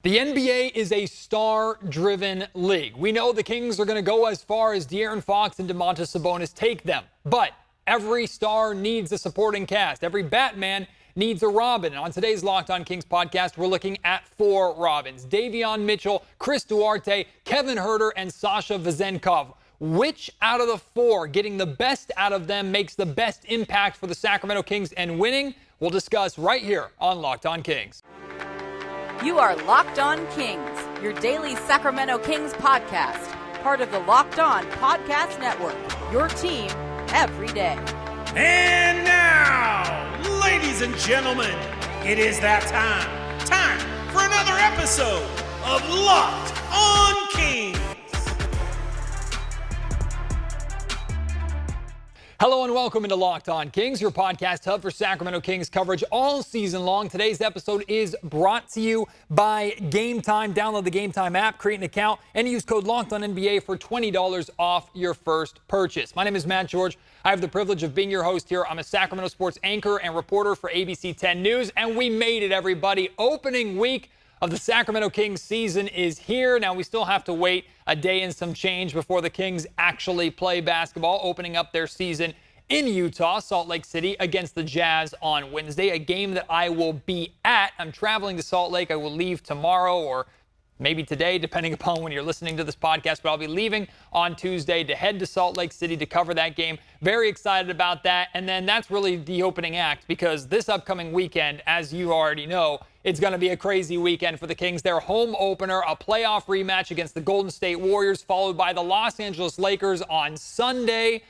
The NBA is a star-driven league. We know the Kings are going to go as far as De'Aaron Fox and Domantas Sabonis take them. But every star needs a supporting cast. Every Batman needs a Robin. And on today's Locked On Kings podcast, we're looking at 4 Robins: Davion Mitchell, Chris Duarte, Kevin Huerter, and Sasha Vezenkov. Which out of the 4, getting the best out of them, makes the best impact for the Sacramento Kings and winning? We'll discuss right here on Locked On Kings. You are Locked On Kings, your daily Sacramento Kings podcast, part of the Locked On Podcast Network, your team every day. And now, ladies and gentlemen, it is that time for another episode of Locked On Kings. Hello and welcome into Locked On Kings, your podcast hub for Sacramento Kings coverage all season long. Today's episode is brought to you by Gametime. Download the Gametime app, create an account, and use code LOCKEDONNBA for $20 off your first purchase. My name is Matt George. I have the privilege of being your host here. I'm a Sacramento sports anchor and reporter for ABC 10 News, and we made it, everybody. Opening week of the Sacramento Kings season is here. Now, we still have to wait a day and some change before the Kings actually play basketball, opening up their season in Utah, Salt Lake City, against the Jazz on Wednesday, a game that I will be at. I'm traveling to Salt Lake. I will leave tomorrow or maybe today, depending upon when you're listening to this podcast, but I'll be leaving on Tuesday to head to Salt Lake City to cover that game. Very excited about that. And then that's really the opening act, because this upcoming weekend, as you already know, it's going to be a crazy weekend for the Kings. Their home opener, a playoff rematch against the Golden State Warriors, followed by the Los Angeles Lakers on Sunday.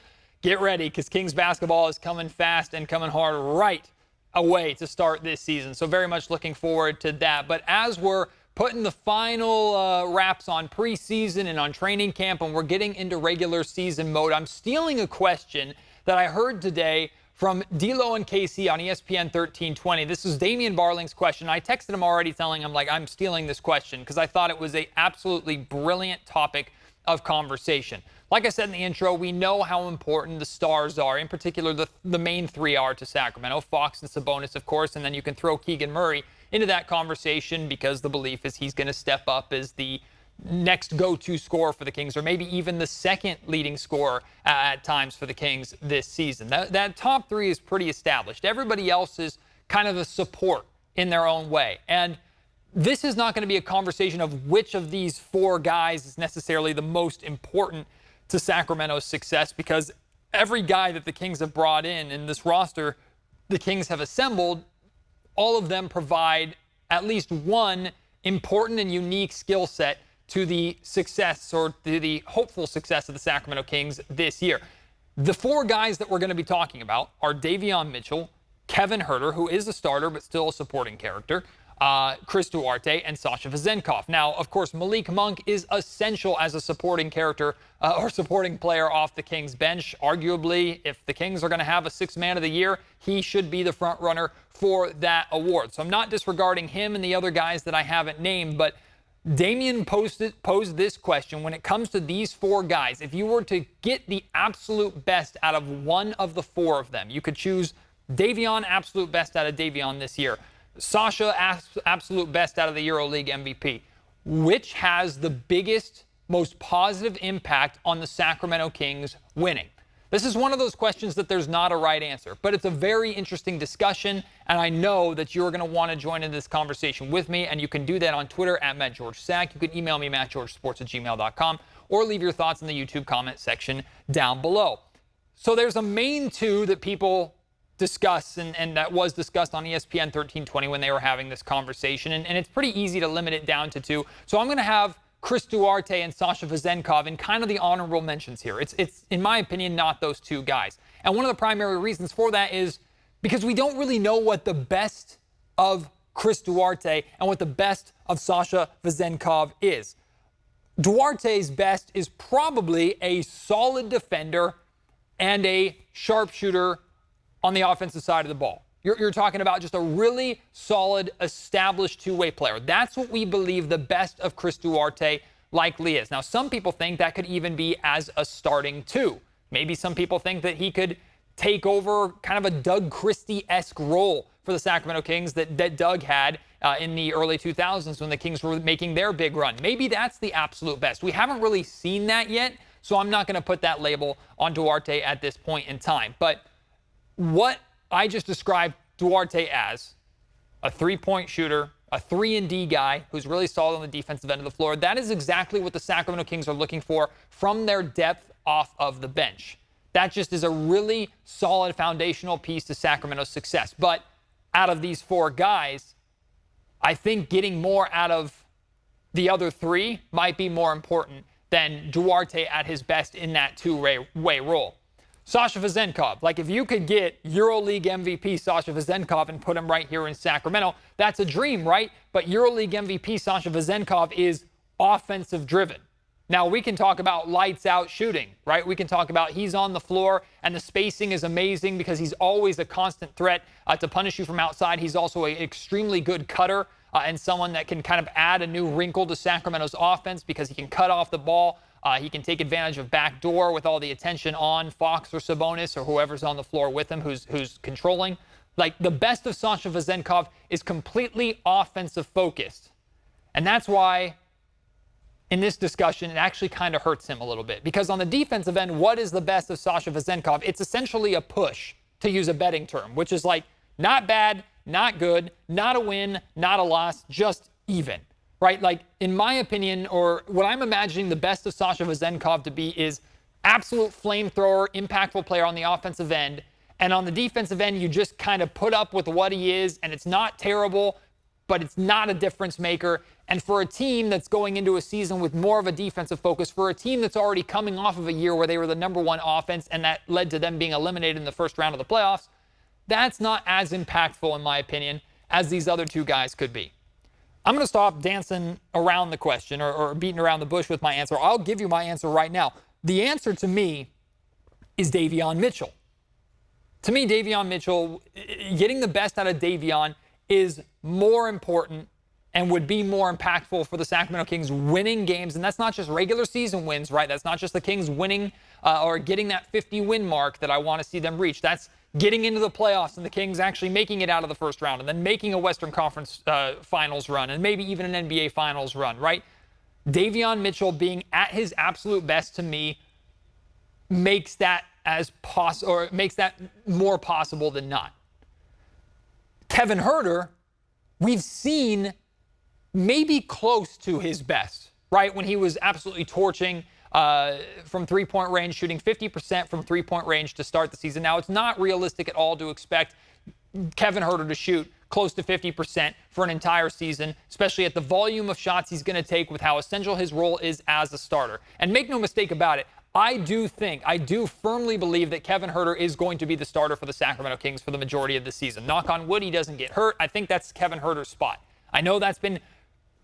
Get ready, because Kings basketball is coming fast and coming hard right away to start this season. So very much looking forward to that. But as we're putting the final wraps on preseason and on training camp, and we're getting into regular season mode, I'm stealing a question that I heard today from D'Lo and KC on ESPN 1320. This is Damian Barling's question. I texted him already telling him, I'm stealing this question because I thought it was a absolutely brilliant topic of conversation. Like I said in the intro, we know how important the stars are, in particular the main 3 are to Sacramento, Fox and Sabonis, of course, and then you can throw Keegan Murray into that conversation because the belief is he's going to step up as the next go-to scorer for the Kings, or maybe even the second leading scorer at times for the Kings this season. That top 3 is pretty established. Everybody else is kind of a support in their own way. And this is not going to be a conversation of which of these 4 guys is necessarily the most important to Sacramento's success, because every guy that the Kings have brought in this roster the Kings have assembled, all of them provide at least one important and unique skill set to the success, or to the hopeful success, of the Sacramento Kings this year. The 4 guys that we're going to be talking about are Davion Mitchell, Kevin Huerter, who is a starter but still a supporting character, Chris Duarte, and Sasha Vezenkov. Now, of course, Malik Monk is essential as a supporting character or supporting player off the Kings bench. Arguably, if the Kings are going to have a 6th man of the year, he should be the front runner for that award. So I'm not disregarding him and the other guys that I haven't named, but Damian posed this question: when it comes to these 4 guys, if you were to get the absolute best out of one of the 4 of them, you could choose Davion, absolute best out of Davion this year, Sasha, absolute best out of the EuroLeague MVP. Which has the biggest, most positive impact on the Sacramento Kings winning? This is one of those questions that there's not a right answer, but it's a very interesting discussion, and I know that you're going to want to join in this conversation with me, and you can do that on Twitter at MattGeorgeSac. You can email me, mattgeorgesports@gmail.com, or leave your thoughts in the YouTube comment section down below. So there's a main 2 that people discuss, and that was discussed on ESPN 1320 when they were having this conversation, and it's pretty easy to limit it down to 2. So I'm going to have Chris Duarte and Sasha Vezenkov in kind of the honorable mentions here. It's in my opinion, not those 2 guys. And one of the primary reasons for that is because we don't really know what the best of Chris Duarte and what the best of Sasha Vezenkov is. Duarte's best is probably a solid defender and a sharpshooter on the offensive side of the ball. You're talking about just a really solid, established 2-way player. That's what we believe the best of Chris Duarte likely is. Now, some people think that could even be as a starting 2. Maybe some people think that he could take over kind of a Doug Christie-esque role for the Sacramento Kings that Doug had in the early 2000s when the Kings were making their big run. Maybe that's the absolute best. We haven't really seen that yet, so I'm not going to put that label on Duarte at this point in time. But what I just described Duarte as, a three-point shooter, a 3-and-D guy who's really solid on the defensive end of the floor, that is exactly what the Sacramento Kings are looking for from their depth off of the bench. That just is a really solid foundational piece to Sacramento's success. But out of these four guys, I think getting more out of the other three might be more important than Duarte at his best in that two-way role. Sasha Vezenkov, like if you could get EuroLeague MVP Sasha Vezenkov and put him right here in Sacramento, that's a dream, right? But EuroLeague MVP Sasha Vezenkov is offensive driven. Now, we can talk about lights out shooting, right? We can talk about he's on the floor and the spacing is amazing because he's always a constant threat to punish you from outside. He's also an extremely good cutter and someone that can kind of add a new wrinkle to Sacramento's offense because he can cut off the ball. He can take advantage of backdoor with all the attention on Fox or Sabonis or whoever's on the floor with him who's controlling. Like, the best of Sasha Vezenkov is completely offensive focused. And that's why in this discussion, it actually kind of hurts him a little bit. Because on the defensive end, what is the best of Sasha Vezenkov? It's essentially a push, to use a betting term, which is like not bad, not good, not a win, not a loss, just even. Right? Like, in my opinion, or what I'm imagining the best of Sasha Vezenkov to be is absolute flamethrower, impactful player on the offensive end. And on the defensive end, you just kind of put up with what he is, and it's not terrible, but it's not a difference maker. And for a team that's going into a season with more of a defensive focus, for a team that's already coming off of a year where they were the number one offense and that led to them being eliminated in the first round of the playoffs, that's not as impactful, in my opinion, as these other two guys could be. I'm going to stop dancing around the question or beating around the bush with my answer. I'll give you my answer right now. The answer to me is Davion Mitchell. To me, Davion Mitchell, getting the best out of Davion is more important and would be more impactful for the Sacramento Kings winning games. And that's not just regular season wins, right? That's not just the Kings winning or getting that 50-win mark that I want to see them reach. That's getting into the playoffs and the Kings actually making it out of the first round and then making a Western Conference Finals run and maybe even an NBA Finals run, right? Davion Mitchell being at his absolute best, to me, makes that makes that more possible than not. Kevin Huerter, we've seen maybe close to his best, right? When he was absolutely torching from three-point range, shooting 50% from three-point range to start the season. Now, it's not realistic at all to expect Kevin Huerter to shoot close to 50% for an entire season, especially at the volume of shots he's going to take with how essential his role is as a starter. And make no mistake about it, I do firmly believe that Kevin Huerter is going to be the starter for the Sacramento Kings for the majority of the season. Knock on wood, he doesn't get hurt. I think that's Kevin Huerter's spot. I know that's been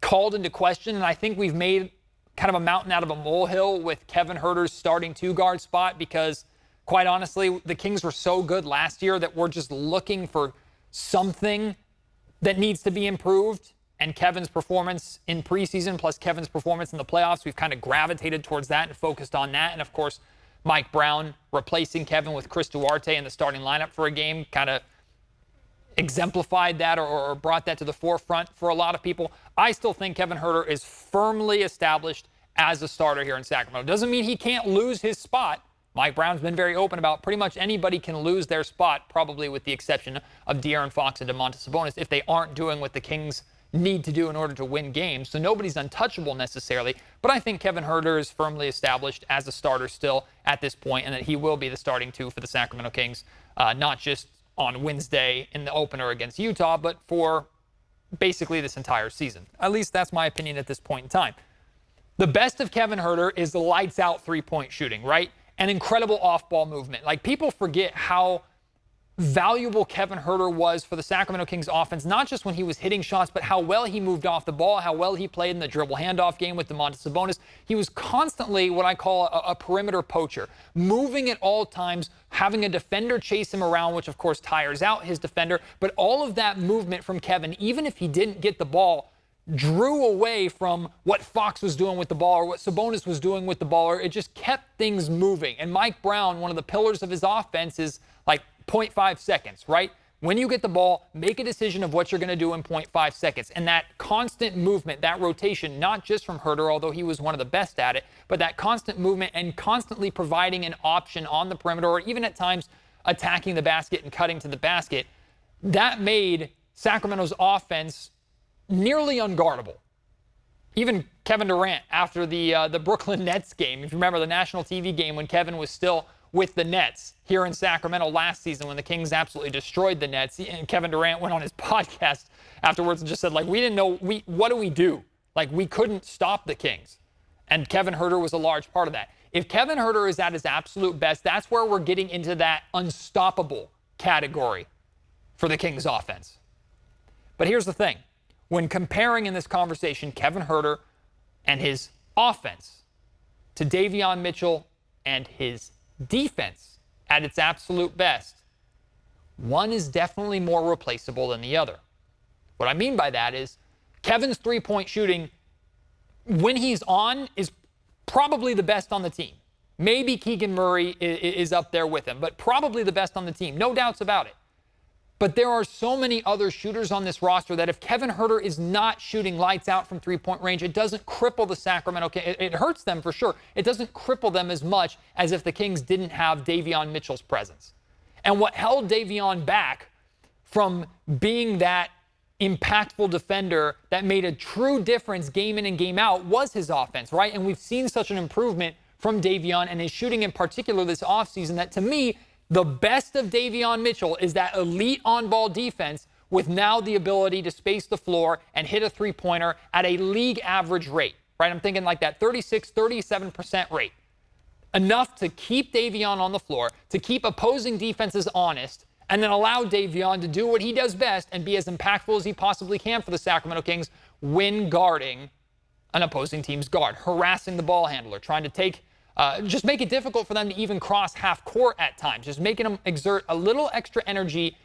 called into question, and I think we've made kind of a mountain out of a molehill with Kevin Huerter's starting two-guard spot because, quite honestly, the Kings were so good last year that we're just looking for something that needs to be improved. And Kevin's performance in preseason plus Kevin's performance in the playoffs, we've kind of gravitated towards that and focused on that. And, of course, Mike Brown replacing Kevin with Chris Duarte in the starting lineup for a game kind of exemplified that or brought that to the forefront for a lot of people. I still think Kevin Huerter is firmly established as a starter here in Sacramento. Doesn't mean he can't lose his spot. Mike Brown's been very open about pretty much anybody can lose their spot, probably with the exception of De'Aaron Fox and Domantas Sabonis, if they aren't doing what the Kings need to do in order to win games. So nobody's untouchable necessarily, but I think Kevin Huerter is firmly established as a starter still at this point, and that he will be the starting two for the Sacramento Kings, not just on Wednesday in the opener against Utah, but for basically this entire season. At least that's my opinion at this point in time. The best of Kevin Huerter is the lights out three-point shooting, right? An incredible off-ball movement. Like, people forget how valuable Kevin Huerter was for the Sacramento Kings offense, not just when he was hitting shots, but how well he moved off the ball, how well he played in the dribble handoff game with Domantas Sabonis. He was constantly what I call a perimeter poacher, moving at all times, having a defender chase him around, which of course tires out his defender. But all of that movement from Kevin, even if he didn't get the ball, drew away from what Fox was doing with the ball or what Sabonis was doing with the ball, or it just kept things moving. And Mike Brown, one of the pillars of his offense is like 0.5 seconds, right? When you get the ball, make a decision of what you're going to do in 0.5 seconds. And that constant movement, that rotation, not just from Huerter, although he was one of the best at it, but that constant movement and constantly providing an option on the perimeter, or even at times attacking the basket and cutting to the basket, that made Sacramento's offense nearly unguardable. Even Kevin Durant, after the Brooklyn Nets game, if you remember the national TV game when Kevin was still with the Nets here in Sacramento last season when the Kings absolutely destroyed the Nets, and Kevin Durant went on his podcast afterwards and just said, like, we didn't know, what do we do? Like, we couldn't stop the Kings. And Kevin Huerter was a large part of that. If Kevin Huerter is at his absolute best, that's where we're getting into that unstoppable category for the Kings offense. But here's the thing. When comparing in this conversation Kevin Huerter and his offense to Davion Mitchell and his defense at its absolute best, one is definitely more replaceable than the other. What I mean by that is Kevin's three-point shooting, when he's on, is probably the best on the team. Maybe Keegan Murray is up there with him, but probably the best on the team. No doubts about it. But there are so many other shooters on this roster that if Kevin Huerter is not shooting lights out from three-point range, it doesn't cripple the Sacramento Kings. It hurts them for sure. It doesn't cripple them as much as if the Kings didn't have Davion Mitchell's presence. And what held Davion back from being that impactful defender that made a true difference game in and game out was his offense, right? And we've seen such an improvement from Davion and his shooting in particular this offseason that, to me, the best of Davion Mitchell is that elite on-ball defense with now the ability to space the floor and hit a three-pointer at a league average rate, right? I'm thinking like that 36, 37% rate. Enough to keep Davion on the floor, to keep opposing defenses honest, and then allow Davion to do what he does best and be as impactful as he possibly can for the Sacramento Kings when guarding an opposing team's guard, harassing the ball handler, trying to take just make it difficult for them to even cross half court at times, just making them exert a little extra energy,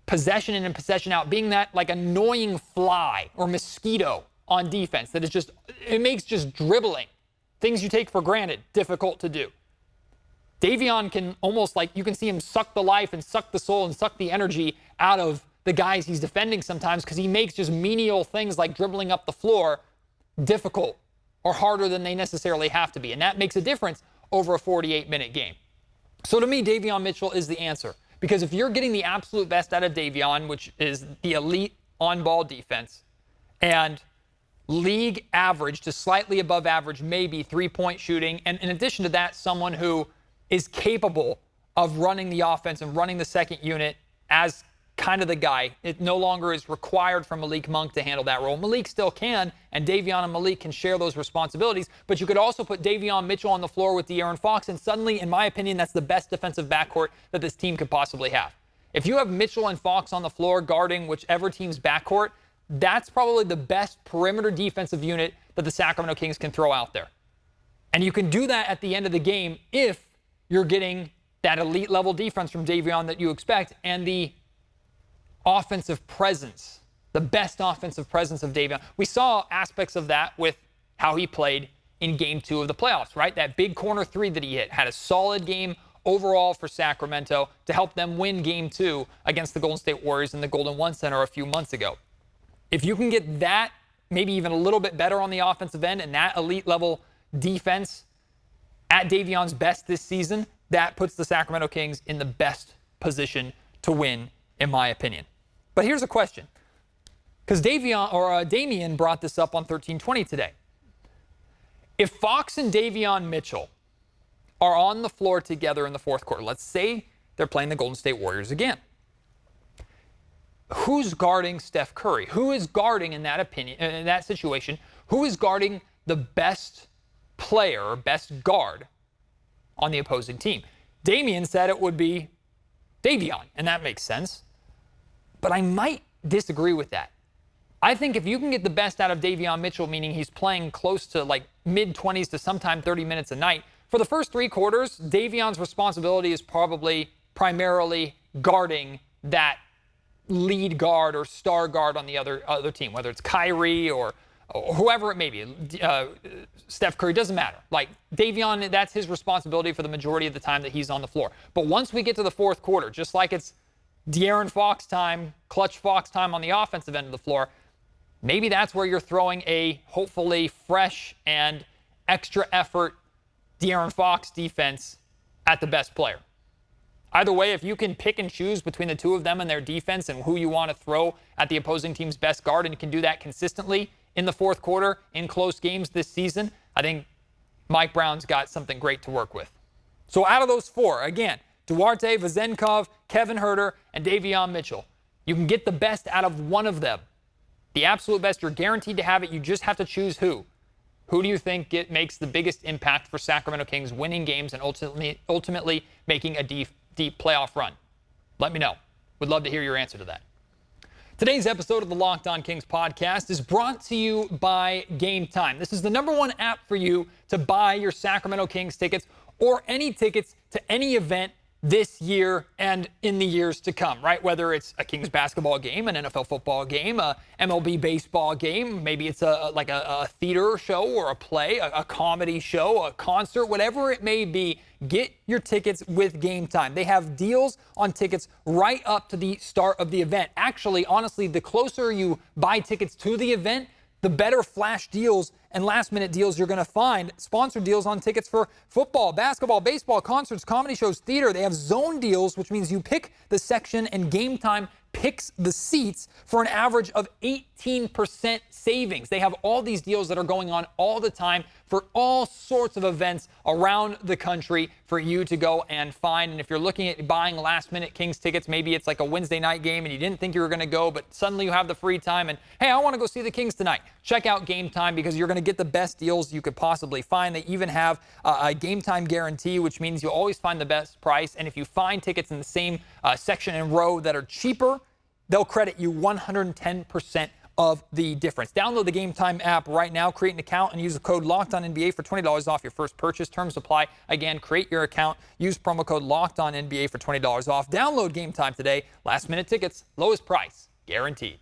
possession in and possession out, being that like annoying fly or mosquito on defense that is just, it makes just dribbling, things you take for granted, difficult to do. Davion can almost, like, you can see him suck the life and suck the soul and suck the energy out of the guys he's defending sometimes because he makes just menial things like dribbling up the floor difficult or harder than they necessarily have to be. And that makes a difference over a 48-minute game. So to me, Davion Mitchell is the answer. Because if you're getting the absolute best out of Davion, which is the elite on-ball defense, and league average to slightly above average, maybe three-point shooting, and in addition to that, someone who is capable of running the offense and running the second unit as kind of the guy. It no longer is required from Malik Monk to handle that role. Malik still can, and Davion and Malik can share those responsibilities, but you could also put Davion Mitchell on the floor with De'Aaron Fox, and suddenly, in my opinion, that's the best defensive backcourt that this team could possibly have. If you have Mitchell and Fox on the floor guarding whichever team's backcourt, that's probably the best perimeter defensive unit that the Sacramento Kings can throw out there. And you can do that at the end of the game if you're getting that elite level defense from Davion that you expect, and the offensive presence, the best offensive presence of Davion. We saw aspects of that with how he played in Game 2 of the playoffs, right? That big corner three that he hit had a solid game overall for Sacramento to help them win Game 2 against the Golden State Warriors in the Golden One Center a few months ago. If you can get that, maybe even a little bit better on the offensive end, and that elite level defense at Davion's best this season, that puts the Sacramento Kings in the best position to win, in my opinion. But here's a question, because Damian brought this up on 1320 today. If Fox and Davion Mitchell are on the floor together in the fourth quarter, let's say they're playing the Golden State Warriors again, who's guarding Steph Curry? Who is guarding, in that situation, who is guarding the best player, best guard on the opposing team? Damian said it would be Davion, and that makes sense. But I might disagree with that. I think if you can get the best out of Davion Mitchell, meaning he's playing close to like mid-20s to sometime 30 minutes a night, for the first three quarters, Davion's responsibility is probably primarily guarding that lead guard or star guard on the other team, whether it's Kyrie or whoever it may be, Steph Curry, doesn't matter. Like, Davion, that's his responsibility for the majority of the time that he's on the floor. But once we get to the fourth quarter, just like it's De'Aaron Fox time, clutch Fox time on the offensive end of the floor, maybe that's where you're throwing a hopefully fresh and extra effort De'Aaron Fox defense at the best player. Either way, if you can pick and choose between the two of them and their defense and who you want to throw at the opposing team's best guard, and you can do that consistently in the fourth quarter in close games this season, I think Mike Brown's got something great to work with. So out of those four, again, Duarte, Vezenkov, Kevin Huerter, and Davion Mitchell, you can get the best out of one of them. The absolute best, you're guaranteed to have it. You just have to choose who. Who do you think makes the biggest impact for Sacramento Kings winning games and ultimately making a deep playoff run? Let me know. Would love to hear your answer to that. Today's episode of the Locked On Kings podcast is brought to you by Gametime. This is the #1 app for you to buy your Sacramento Kings tickets or any tickets to any event this year and in the years to come, right? Whether it's a Kings basketball game, an NFL football game, a MLB baseball game, maybe it's a theater show or a play, a comedy show, a concert, whatever it may be, get your tickets with Gametime. They have deals on tickets right up to the start of the event. Actually, honestly, the closer you buy tickets to the event, the better flash deals and last-minute deals you're going to find. Sponsored deals on tickets for football, basketball, baseball, concerts, comedy shows, theater. They have zone deals, which means you pick the section and Gametime picks the seats for an average of 18% savings. They have all these deals that are going on all the time for all sorts of events around the country for you to go and find. And if you're looking at buying last-minute Kings tickets, maybe it's like a Wednesday night game and you didn't think you were going to go, but suddenly you have the free time and, hey, I want to go see the Kings tonight. Check out Gametime because you're going to get the best deals you could possibly find. They even have a Gametime guarantee, which means you'll always find the best price. And if you find tickets in the same section and row that are cheaper, they'll credit you 110% of the difference. Download the Gametime app right now, create an account, and use the code LOCKEDONNBA for $20 off your first purchase. Terms apply. Again, create your account. Use promo code LOCKEDONNBA for $20 off. Download Gametime today. Last-minute tickets, lowest price, guaranteed.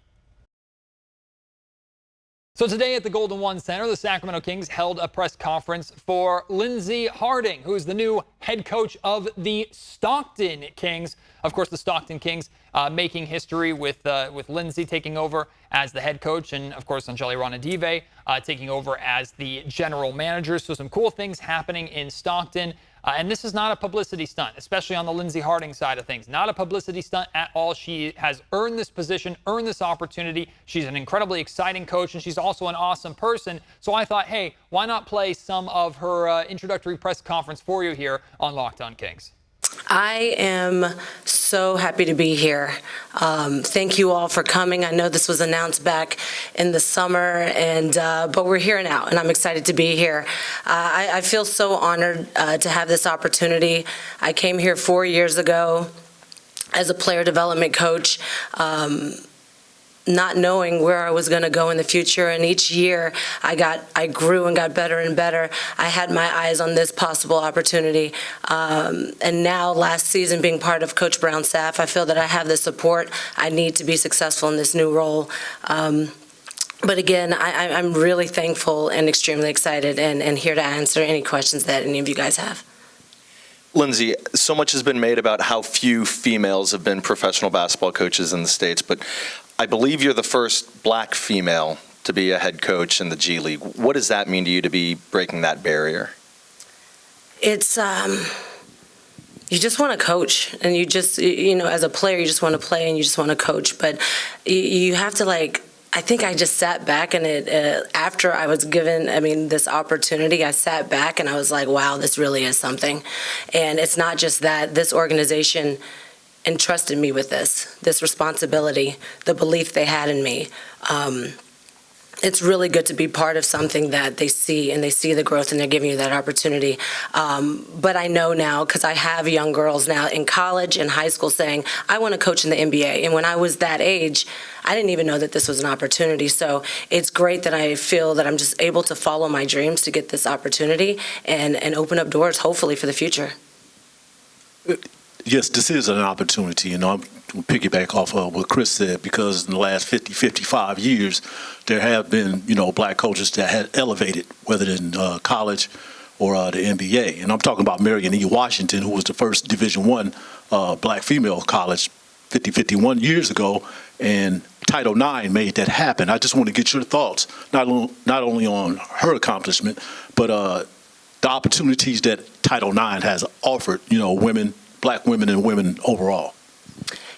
So today at the Golden One Center, the Sacramento Kings held a press conference for Lindsey Harding, who is the new head coach of the Stockton Kings. Of course, the Stockton Kings making history with Lindsey taking over as the head coach, and of course, Angeli Ronadive taking over as the general manager. So some cool things happening in Stockton. And this is not a publicity stunt, especially on the Lindsey Harding side of things. Not a publicity stunt at all. She has earned this position, earned this opportunity. She's an incredibly exciting coach, and she's also an awesome person. So I thought, hey, why not play some of her introductory press conference for you here on Locked On Kings? I am so happy to be here. Thank you all for coming. I know this was announced back in the summer, but we're here now, and I'm excited to be here. I feel so honored to have this opportunity. I came here 4 years ago as a player development coach, not knowing where I was going to go in the future. And each year I grew and got better and better. I had my eyes on this possible opportunity. And now last season, being part of Coach Brown's staff, I feel that I have the support I need to be successful in this new role. But again, I'm really thankful and extremely excited and here to answer any questions that any of you guys have. Lindsey, so much has been made about how few females have been professional basketball coaches in the States, but I believe you're the first black female to be a head coach in the G League. What does that mean to you to be breaking that barrier? It's, you just want to coach, and you just, as a player, you just want to play and you just want to coach, but you have to I think I just sat back and after I was given, this opportunity, I sat back and I was like, wow, this really is something. And it's not just that. This organization entrusted me with this responsibility, the belief they had in me. It's really good to be part of something that they see, and they see the growth, and they're giving you that opportunity. But I know now, because I have young girls now in college and high school saying, I want to coach in the NBA. And when I was that age, I didn't even know that this was an opportunity. So it's great that I feel that I'm just able to follow my dreams to get this opportunity and open up doors, hopefully, for the future. Yes, this is an opportunity. I'm piggyback off of what Chris said, because in the last 50, 55 years, there have been, black coaches that had elevated, whether in college or the NBA. And I'm talking about Marion E. Washington, who was the first Division I black female college 51 years ago, and Title IX made that happen. I just want to get your thoughts, not only on her accomplishment, but the opportunities that Title IX has offered, women, black women, and women overall.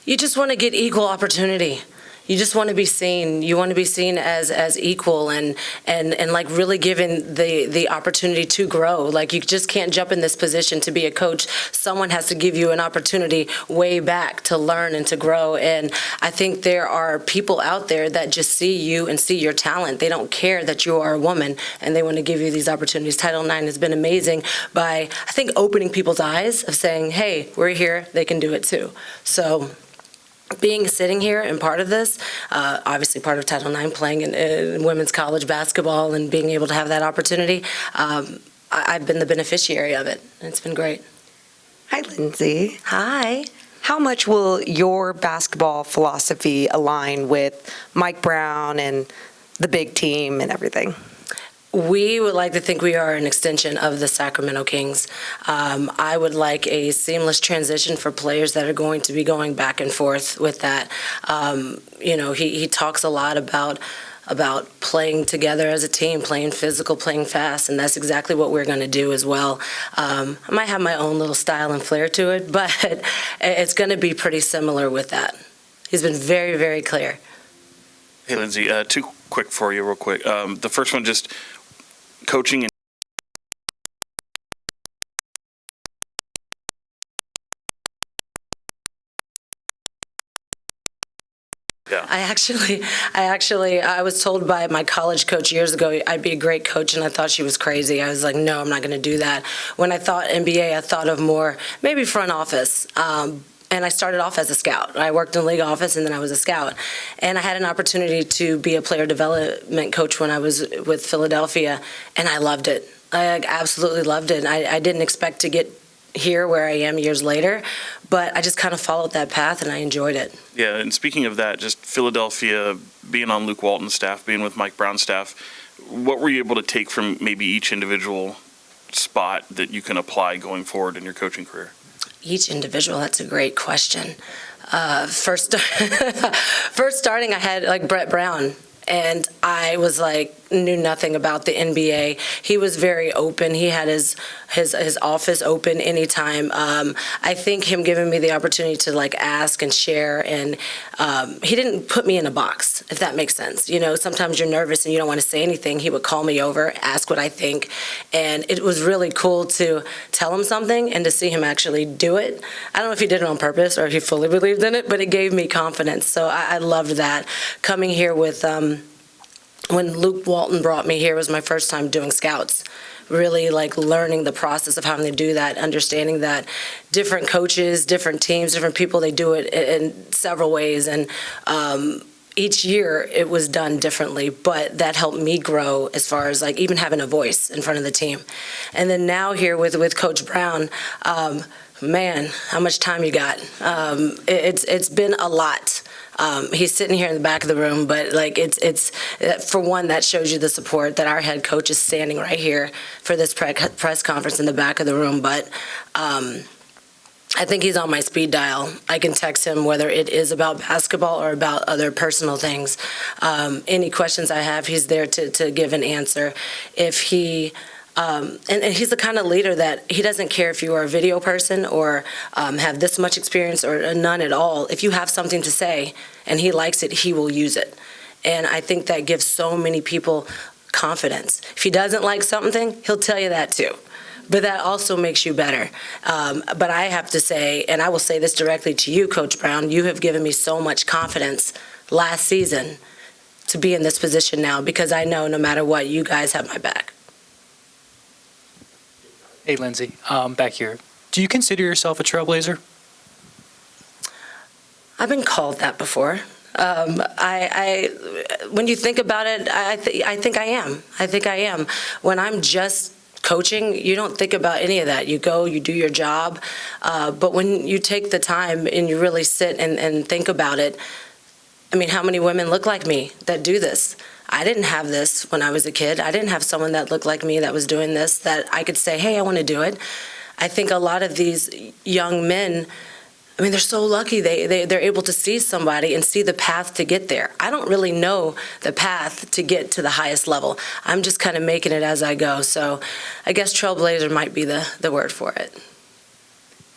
You just want to get equal opportunity. You just want to be seen. You want to be seen as equal and like really given the opportunity to grow. Like you just can't jump in this position to be a coach. Someone has to give you an opportunity way back to learn and to grow. And I think there are people out there that just see you and see your talent. They don't care that you are a woman, and they want to give you these opportunities. Title IX has been amazing by, I think, opening people's eyes of saying, hey, we're here, they can do it too. So sitting here and part of this, obviously part of Title IX, playing in women's college basketball and being able to have that opportunity, I've been the beneficiary of it. And it's been great. Hi, Lindsay. Hi. How much will your basketball philosophy align with Mike Brown and the big team and everything? We would like to think we are an extension of the Sacramento Kings. I would like a seamless transition for players that are going to be going back and forth with that. He talks a lot about playing together as a team, playing physical, playing fast, and that's exactly what we're going to do as well. I might have my own little style and flair to it, but it's going to be pretty similar with that. He's been very, very clear. Hey, Lindsay, two quick for you real quick. The first one, just coaching and yeah. I was told by my college coach years ago I'd be a great coach, and I thought she was crazy. I was like, no, I'm not going to do that. When I thought NBA, I thought of more maybe front office. And I started off as a scout. I worked in the league office, and then I was a scout. And I had an opportunity to be a player development coach when I was with Philadelphia, and I loved it. I absolutely loved it. I didn't expect to get here where I am years later, but I just kind of followed that path, and I enjoyed it. Yeah, and speaking of that, just Philadelphia, being on Luke Walton's staff, being with Mike Brown's staff, what were you able to take from maybe each individual spot that you can apply going forward in your coaching career? Each individual, that's a great question. First starting, I had like Brett Brown, and I was like, knew nothing about the NBA. He was very open. He had his office open anytime. I think him giving me the opportunity to like ask and share, and he didn't put me in a box, if that makes sense. Sometimes you're nervous and you don't want to say anything. He would call me over, ask what I think, and it was really cool to tell him something and to see him actually do it. I don't know if he did it on purpose or if he fully believed in it, but it gave me confidence. So I loved that. Coming here with when Luke Walton brought me here was my first time doing scouts, really like learning the process of how they do that, understanding that different coaches, different teams, different people, they do it in several ways. And each year it was done differently, but that helped me grow as far as like even having a voice in front of the team. And then now here with Coach Brown, man, how much time you got? It's been a lot. He's sitting here in the back of the room, but like it's for one, that shows you the support that our head coach is standing right here for this press conference in the back of the room. But I think he's on my speed dial. I can text him whether it is about basketball or about other personal things. Any questions I have, he's there to give an answer. If he and he's the kind of leader that he doesn't care if you are a video person or have this much experience or none at all. If you have something to say and he likes it, he will use it. And I think that gives so many people confidence. If he doesn't like something, he'll tell you that too. But that also makes you better. But I have to say, and I will say this directly to you, Coach Brown, you have given me so much confidence last season to be in this position now, because I know no matter what, you guys have my back. Hey, Lindsay, back here. Do you consider yourself a trailblazer? I've been called that before. When you think about it, I think I am. I think I am. When I'm just coaching, you don't think about any of that. You go, you do your job. But when you take the time and you really sit and think about it, I mean, how many women look like me that do this? I didn't have this when I was a kid. I didn't have someone that looked like me that was doing this, that I could say, hey, I want to do it. I think a lot of these young men, I mean, they're so lucky they're able to see somebody and see the path to get there. I don't really know the path to get to the highest level. I'm just kind of making it as I go. So I guess trailblazer might be the word for it.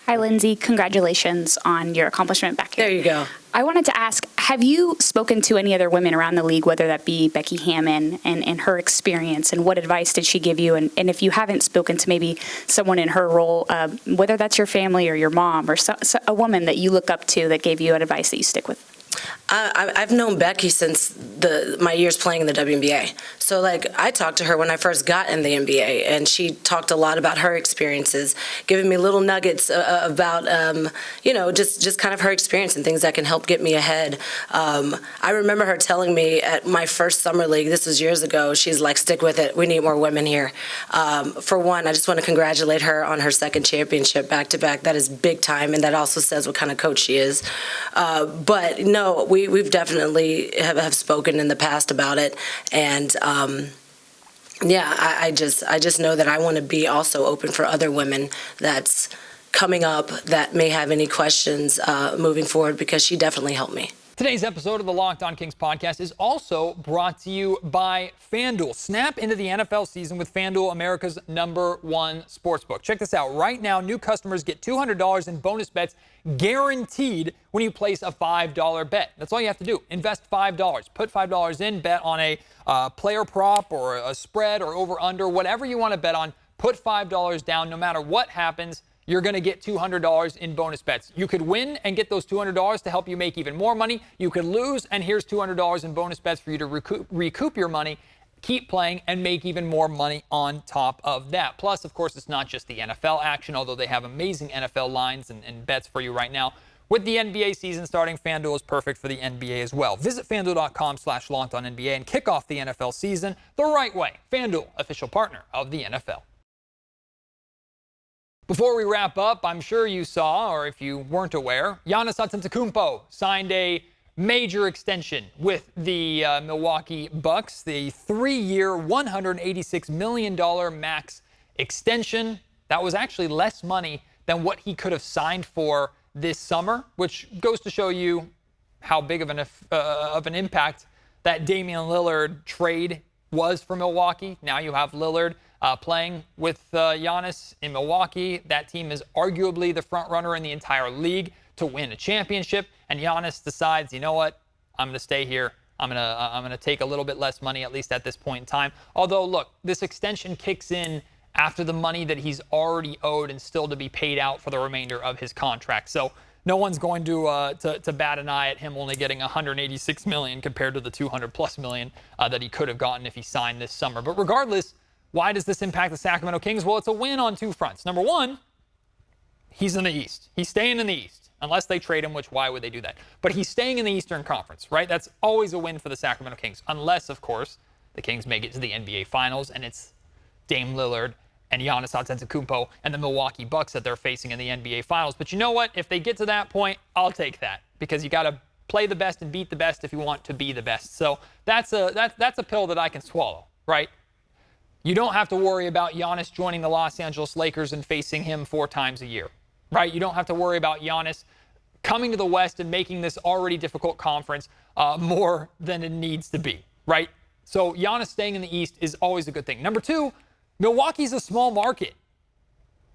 Hi, Lindsay. Congratulations on your accomplishment back here. There you go. I wanted to ask, have you spoken to any other women around the league, whether that be Becky Hammon and her experience, and what advice did she give you? And if you haven't spoken to maybe someone in her role, whether that's your family or your mom or a woman that you look up to that gave you advice that you stick with? I've known Becky since my years playing in the WNBA. So, I talked to her when I first got in the NBA, and she talked a lot about her experiences, giving me little nuggets about, just kind of her experience and things that can help get me ahead. I remember her telling me at my first summer league, this was years ago, she's like, stick with it. We need more women here. For one, I just want to congratulate her on her second championship back-to-back. That is big time, and that also says what kind of coach she is. But no, we've definitely have spoken in the past about it, and I just know that I want to be also open for other women that's coming up that may have any questions moving forward, because she definitely helped me. Today's episode of the Locked On Kings podcast is also brought to you by FanDuel. Snap into the NFL season with FanDuel, America's #1 sportsbook. Check this out. Right now, new customers get $200 in bonus bets guaranteed when you place a $5 bet. That's all you have to do. Invest $5. Put $5 in, bet on a player prop or a spread or over-under, whatever you want to bet on. Put $5 down. No matter what happens, you're going to get $200 in bonus bets. You could win and get those $200 to help you make even more money. You could lose, and here's $200 in bonus bets for you to recoup your money, keep playing, and make even more money on top of that. Plus, of course, it's not just the NFL action, although they have amazing NFL lines and bets for you right now. With the NBA season starting, FanDuel is perfect for the NBA as well. Visit FanDuel.com/LockedOnNBA and kick off the NFL season the right way. FanDuel, official partner of the NFL. Before we wrap up, I'm sure you saw, or if you weren't aware, Giannis Antetokounmpo signed a major extension with the Milwaukee Bucks, the 3-year, $186 million max extension. That was actually less money than what he could have signed for this summer, which goes to show you how big of an impact that Damian Lillard trade was for Milwaukee. Now you have Lillard playing with Giannis in Milwaukee. That team is arguably the front runner in the entire league to win a championship. And Giannis decides, you know what? I'm going to stay here. I'm going to take a little bit less money, at least at this point in time. Although, look, this extension kicks in after the money that he's already owed and still to be paid out for the remainder of his contract. So no one's going to bat an eye at him only getting $186 million compared to the $200+ million that he could have gotten if he signed this summer. But regardless, why does this impact the Sacramento Kings? Well, it's a win on two fronts. Number one, he's in the East. He's staying in the East, unless they trade him, which why would they do that? But he's staying in the Eastern Conference, right? That's always a win for the Sacramento Kings, unless, of course, the Kings make it to the NBA Finals and it's Dame Lillard and Giannis Antetokounmpo and the Milwaukee Bucks that they're facing in the NBA Finals. But you know what? If they get to that point, I'll take that, because you got to play the best and beat the best if you want to be the best. So that's a pill that I can swallow, right? You don't have to worry about Giannis joining the Los Angeles Lakers and facing him 4 times a year, right? You don't have to worry about Giannis coming to the West and making this already difficult conference more than it needs to be, right? So Giannis staying in the East is always a good thing. Number two, Milwaukee's a small market.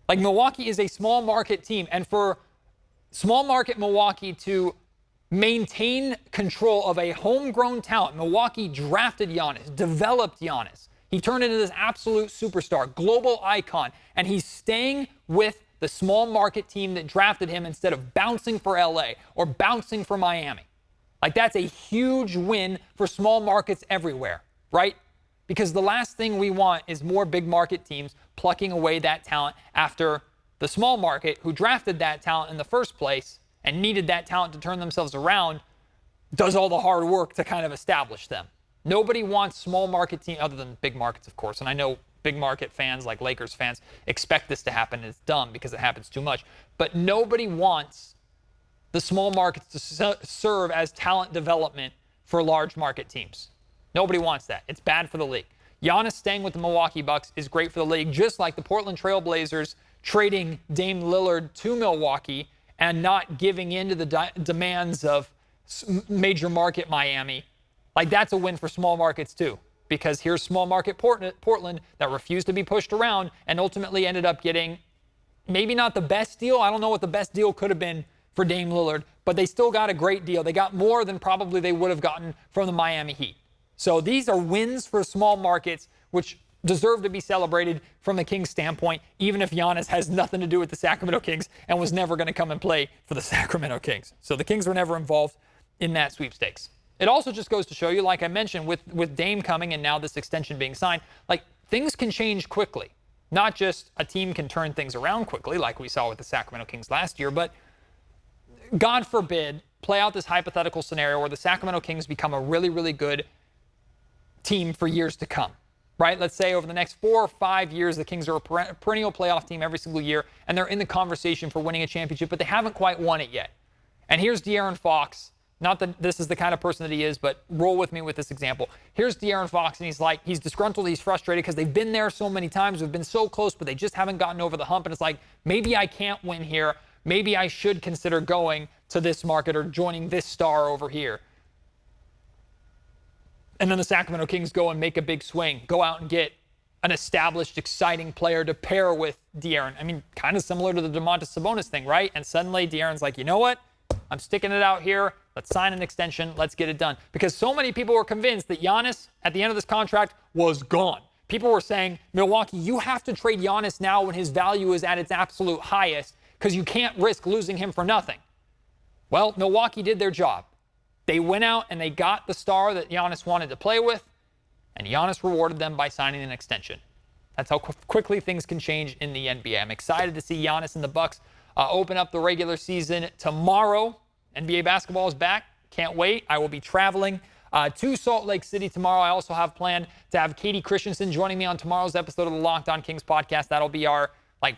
Like, Milwaukee is a small market team, and for small market Milwaukee to maintain control of a homegrown talent, Milwaukee drafted Giannis, developed Giannis. He turned into this absolute superstar, global icon, and he's staying with the small market team that drafted him instead of bouncing for LA or bouncing for Miami. Like, that's a huge win for small markets everywhere, right? Because the last thing we want is more big market teams plucking away that talent after the small market who drafted that talent in the first place and needed that talent to turn themselves around does all the hard work to kind of establish them. Nobody wants small market teams, other than big markets, of course. And I know big market fans, like Lakers fans, expect this to happen. It's dumb because it happens too much. But nobody wants the small markets to serve as talent development for large market teams. Nobody wants that. It's bad for the league. Giannis staying with the Milwaukee Bucks is great for the league, just like the Portland Trail Blazers trading Dame Lillard to Milwaukee and not giving in to the demands of major market Miami, like that's a win for small markets too. Because here's small market Portland that refused to be pushed around and ultimately ended up getting maybe not the best deal. I don't know what the best deal could have been for Dame Lillard, but they still got a great deal. They got more than probably they would have gotten from the Miami Heat. So these are wins for small markets, which deserve to be celebrated from the Kings standpoint, even if Giannis has nothing to do with the Sacramento Kings and was never going to come and play for the Sacramento Kings. So the Kings were never involved in that sweepstakes. It also just goes to show you, like I mentioned, with Dame coming and now this extension being signed, like things can change quickly. Not just a team can turn things around quickly, like we saw with the Sacramento Kings last year, but God forbid, play out this hypothetical scenario where the Sacramento Kings become a really, really good team for years to come, right? Let's say over the next 4 or 5 years, the Kings are a perennial playoff team every single year, and they're in the conversation for winning a championship, but they haven't quite won it yet. And here's De'Aaron Fox. Not that this is the kind of person that he is, but roll with me with this example. Here's De'Aaron Fox, and he's disgruntled, he's frustrated because they've been there so many times, we've been so close, but they just haven't gotten over the hump. And it's like, maybe I can't win here. Maybe I should consider going to this market or joining this star over here. And then the Sacramento Kings go and make a big swing, go out and get an established, exciting player to pair with De'Aaron. I mean, kind of similar to the Domantas Sabonis thing, right? And suddenly De'Aaron's like, you know what? I'm sticking it out here. Let's sign an extension. Let's get it done. Because so many people were convinced that Giannis, at the end of this contract, was gone. People were saying, Milwaukee, you have to trade Giannis now when his value is at its absolute highest because you can't risk losing him for nothing. Well, Milwaukee did their job. They went out and they got the star that Giannis wanted to play with, and Giannis rewarded them by signing an extension. That's how quickly things can change in the NBA. I'm excited to see Giannis and the Bucks open up the regular season tomorrow. NBA basketball is back. Can't wait. I will be traveling to Salt Lake City tomorrow. I also have planned to have Katie Christensen joining me on tomorrow's episode of the Locked On Kings podcast. That'll be our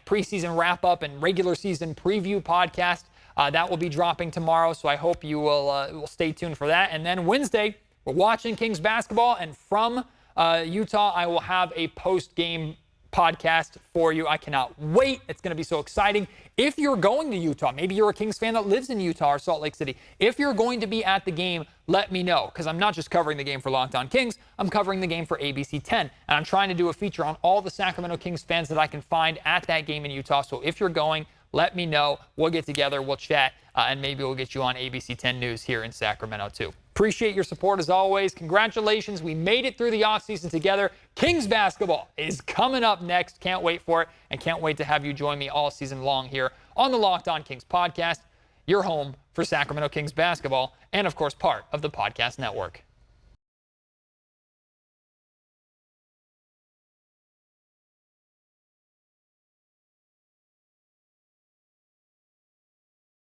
preseason wrap-up and regular season preview podcast. That will be dropping tomorrow, so I hope you will stay tuned for that. And then Wednesday, we're watching Kings basketball, and from Utah, I will have a post-game podcast for you. I cannot wait. It's going to be so exciting. If you're going to Utah, maybe you're a Kings fan that lives in Utah or Salt Lake City. If you're going to be at the game, let me know, because I'm not just covering the game for Locked On Kings. I'm covering the game for ABC 10, and I'm trying to do a feature on all the Sacramento Kings fans that I can find at that game in Utah. So if you're going, let me know. We'll get together, we'll chat, and maybe we'll get you on ABC 10 News here in Sacramento too. Appreciate your support as always. Congratulations. We made it through the offseason together. Kings basketball is coming up next. Can't wait for it, and can't wait to have you join me all season long here on the Locked On Kings podcast, your home for Sacramento Kings basketball, and of course part of the podcast network.